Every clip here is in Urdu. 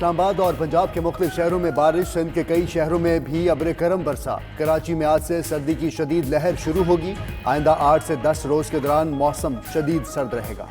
اسلام آباد اور پنجاب کے مختلف شہروں میں بارش، سندھ کے کئی شہروں میں بھی ابر کرم برسا۔ کراچی میں آج سے سردی کی شدید لہر شروع ہوگی۔ آئندہ 8 سے 10 روز کے دوران موسم شدید سرد رہے گا۔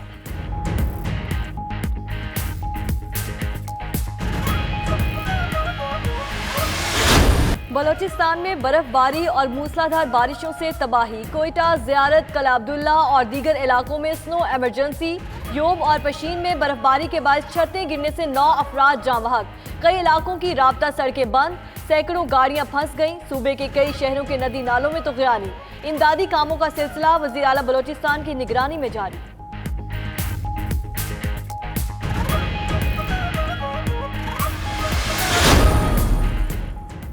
بلوچستان میں برف باری اور موسلادھار بارشوں سے تباہی۔ کوئٹہ، زیارت، کلا عبداللہ اور دیگر علاقوں میں سنو ایمرجنسی۔ یوم اور پشین میں برف باری کے باعث چھتیں گرنے سے 9 افراد جاں بحق۔ کئی علاقوں کی رابطہ سڑکیں بند، سینکڑوں گاڑیاں پھنس گئیں۔ صوبے کے کئی شہروں کے ندی نالوں میں طغیانی۔ امدادی کاموں کا سلسلہ وزیر اعلیٰ بلوچستان کی نگرانی میں جاری۔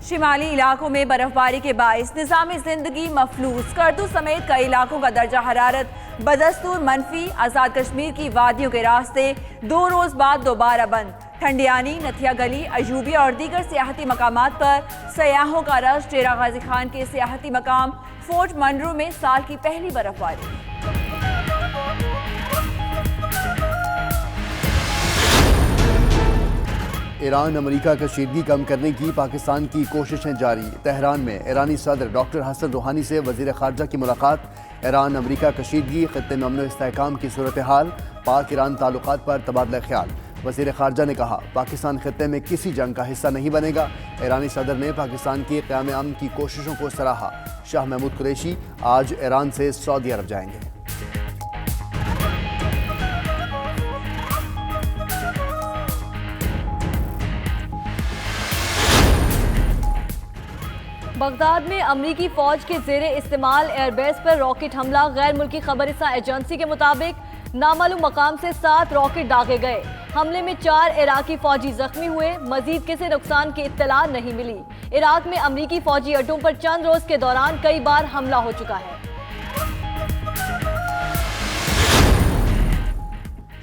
شمالی علاقوں میں برف باری کے باعث نظام زندگی مفلوج۔ کردو سمیت کئی علاقوں کا درجہ حرارت بدستور منفی۔ آزاد کشمیر کی وادیوں کے راستے 2 روز بعد دوبارہ بند۔ ٹھنڈیانی، نتھیا گلی، ایوبی اور دیگر سیاحتی مقامات پر سیاحوں کا رش۔ ڈیرہ غازی خان کے سیاحتی مقام فورٹ منرو میں سال کی پہلی برف باری۔ ایران امریکہ کشیدگی کم کرنے کی پاکستان کی کوششیں جاری۔ تہران میں ایرانی صدر ڈاکٹر حسن روحانی سے وزیر خارجہ کی ملاقات۔ ایران امریکہ کشیدگی، خطے میں امن و استحکام کی صورتحال، پاک ایران تعلقات پر تبادلہ خیال۔ وزیر خارجہ نے کہا پاکستان خطے میں کسی جنگ کا حصہ نہیں بنے گا۔ ایرانی صدر نے پاکستان کی قیام امن کی کوششوں کو سراہا۔ شاہ محمود قریشی آج ایران سے سعودی عرب جائیں گے۔ بغداد میں امریکی فوج کے زیر استعمال ایئر بیس پر راکٹ حملہ۔ غیر ملکی خبررساں ایجنسی کے مطابق نامعلوم مقام سے 7 راکٹ داغے گئے۔ حملے میں 4 عراقی فوجی زخمی ہوئے۔ مزید کسی نقصان کی اطلاع نہیں ملی۔ عراق میں امریکی فوجی اڈوں پر چند روز کے دوران کئی بار حملہ ہو چکا ہے۔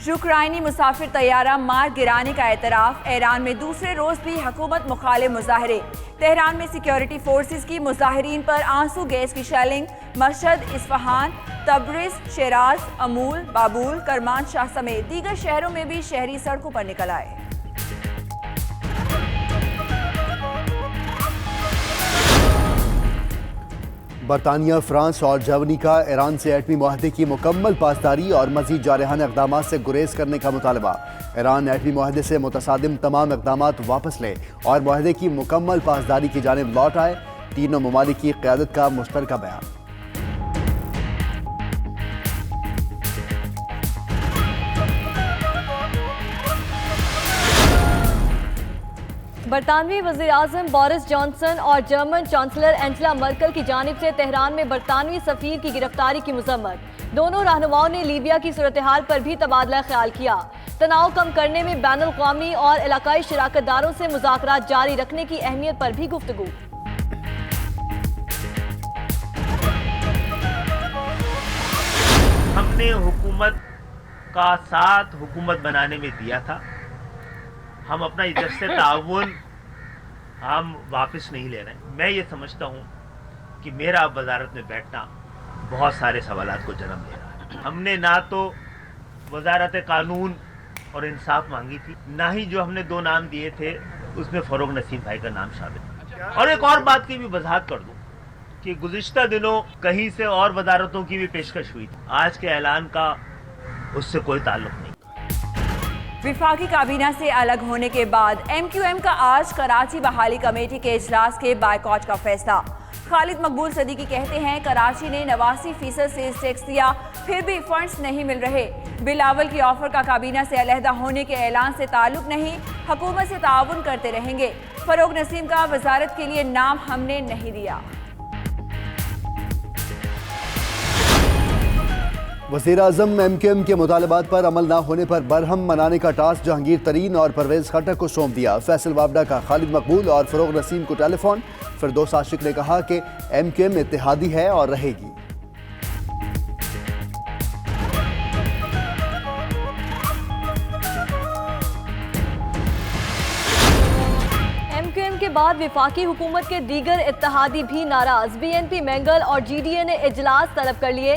یوکرائنی مسافر طیارہ مار گرانے کا اعتراف۔ ایران میں دوسرے روز بھی حکومت مخالف مظاہرے۔ تہران میں سیکیورٹی فورسز کی مظاہرین پر آنسو گیس کی shelling. Mashhad, Isfahan, Tabriz, Shiraz, Amol, Babol, Kermanshah سمیت دیگر شہروں میں بھی شہری سڑکوں پر نکل آئے۔ برطانیہ، فرانس اور جرمنی کا ایران سے ایٹمی معاہدے کی مکمل پاسداری اور مزید جارحانہ اقدامات سے گریز کرنے کا مطالبہ۔ ایران ایٹمی معاہدے سے متصادم تمام اقدامات واپس لے اور معاہدے کی مکمل پاسداری کی جانب لوٹ آئے۔ تینوں ممالک کی قیادت کا مشترکہ بیان۔ برطانوی وزیر اعظم بورس جانسن اور جرمن چانسلر اینجلا مرکل کی جانب سے تہران میں برطانوی سفیر کی گرفتاری کی مذمت۔ دونوں رہنماؤں نے لیبیا کی صورتحال پر بھی تبادلہ خیال کیا۔ تناؤ کم کرنے میں بین الاقوامی اور علاقائی شراکت داروں سے مذاکرات جاری رکھنے کی اہمیت پر بھی گفتگو۔ ہم نے حکومت کا ساتھ حکومت بنانے میں دیا تھا۔ ہم اپنا اجازت سے تعاون ہم واپس نہیں لے رہے ہیں۔ میں یہ سمجھتا ہوں کہ میرا اب وزارت میں بیٹھنا بہت سارے سوالات کو جنم دے رہا ہے۔ ہم نے نہ تو وزارت قانون اور انصاف مانگی تھی، نہ ہی جو ہم نے 2 نام دیے تھے اس میں فروغ نسیم بھائی کا نام شامل ہے۔ اور ایک اور بات کی بھی وضاحت کر دوں کہ گزشتہ دنوں کہیں سے اور وزارتوں کی بھی پیشکش ہوئی تھی۔ آج کے اعلان کا اس سے کوئی تعلق نہیں۔ وفاقی کابینہ سے الگ ہونے کے بعد ایم کیو ایم کا آج کراچی بحالی کمیٹی کے اجلاس کے بائیکاٹ کا فیصلہ۔ خالد مقبول صدیقی کہتے ہیں کراچی نے 89% سیز ٹیکس دیا، پھر بھی فنڈز نہیں مل رہے۔ بلاول کی آفر کا کابینہ سے علیحدہ ہونے کے اعلان سے تعلق نہیں، حکومت سے تعاون کرتے رہیں گے۔ فروغ نسیم کا وزارت کے لیے نام ہم نے نہیں دیا۔ وزیر اعظم ایم کیو ایم کے مطالبات پر عمل نہ ہونے پر برہم منانے کا ٹاسک جہانگیر ترین اور پرویز خٹک کو سونپ دیا۔ فیصل وابڈا کا خالد مقبول اور فروغ نسیم کو ٹیلی فون۔ فردوس عاشق نے کہا کہ ایم کیو ایم اتحادی ہے اور رہے گی۔ ایم کیو ایم کے بعد وفاقی حکومت کے دیگر اتحادی بھی ناراض۔ بی این پی، مینگل اور جی ڈی اے نے اجلاس طلب کر لیے۔